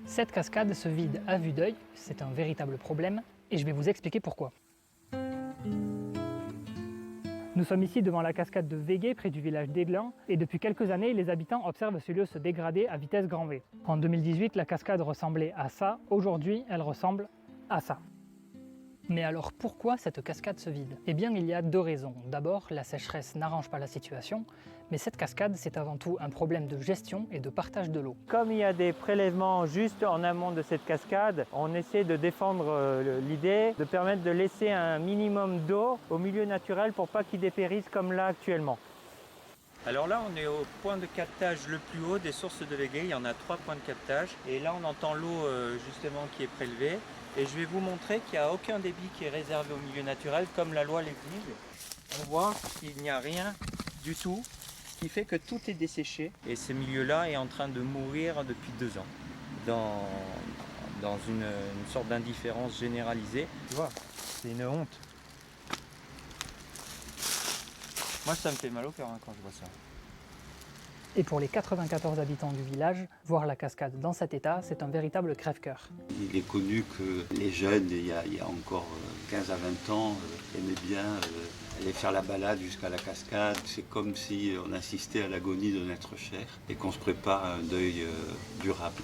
Cette cascade se vide à vue d'œil, c'est un véritable problème, et je vais vous expliquer pourquoi. Nous sommes ici devant la cascade de Végué, près du village d'Aiglun, et depuis quelques années, les habitants observent ce lieu se dégrader à vitesse grand V. En 2018, la cascade ressemblait à ça, aujourd'hui, elle ressemble à ça. Mais alors pourquoi cette cascade se vide? Eh bien il y a deux raisons. D'abord, la sécheresse n'arrange pas la situation, mais cette cascade c'est avant tout un problème de gestion et de partage de l'eau. Comme il y a des prélèvements juste en amont de cette cascade, on essaie de défendre l'idée de permettre de laisser un minimum d'eau au milieu naturel pour pas qu'il dépérisse comme là actuellement. Alors là, on est au point de captage le plus haut des sources de Végué. Il y en a 3 points de captage. Et là, on entend l'eau justement qui est prélevée. Et je vais vous montrer qu'il n'y a aucun débit qui est réservé au milieu naturel, comme la loi l'exige. On voit qu'il n'y a rien du tout, ce qui fait que tout est desséché. Et ce milieu-là est en train de mourir depuis 2 ans, dans une sorte d'indifférence généralisée. Tu vois, c'est une honte. Moi, ça me fait mal au cœur quand je vois ça. Et pour les 94 habitants du village, voir la cascade dans cet état, c'est un véritable crève-cœur. Il est connu que les jeunes, il y a encore 15 à 20 ans, aimaient bien aller faire la balade jusqu'à la cascade. C'est comme si on assistait à l'agonie d'un être cher et qu'on se prépare à un deuil durable.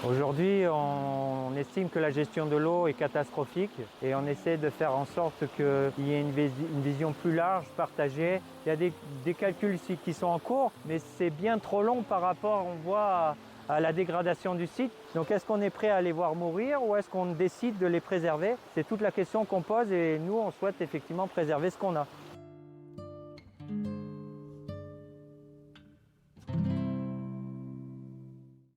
Aujourd'hui, on estime que la gestion de l'eau est catastrophique et on essaie de faire en sorte qu'il y ait une vision plus large, partagée. Il y a des calculs ici qui sont en cours, mais c'est bien trop long par rapport, on voit, à la dégradation du site. Donc est-ce qu'on est prêt à les voir mourir ou est-ce qu'on décide de les préserver? C'est toute la question qu'on pose et nous, on souhaite effectivement préserver ce qu'on a.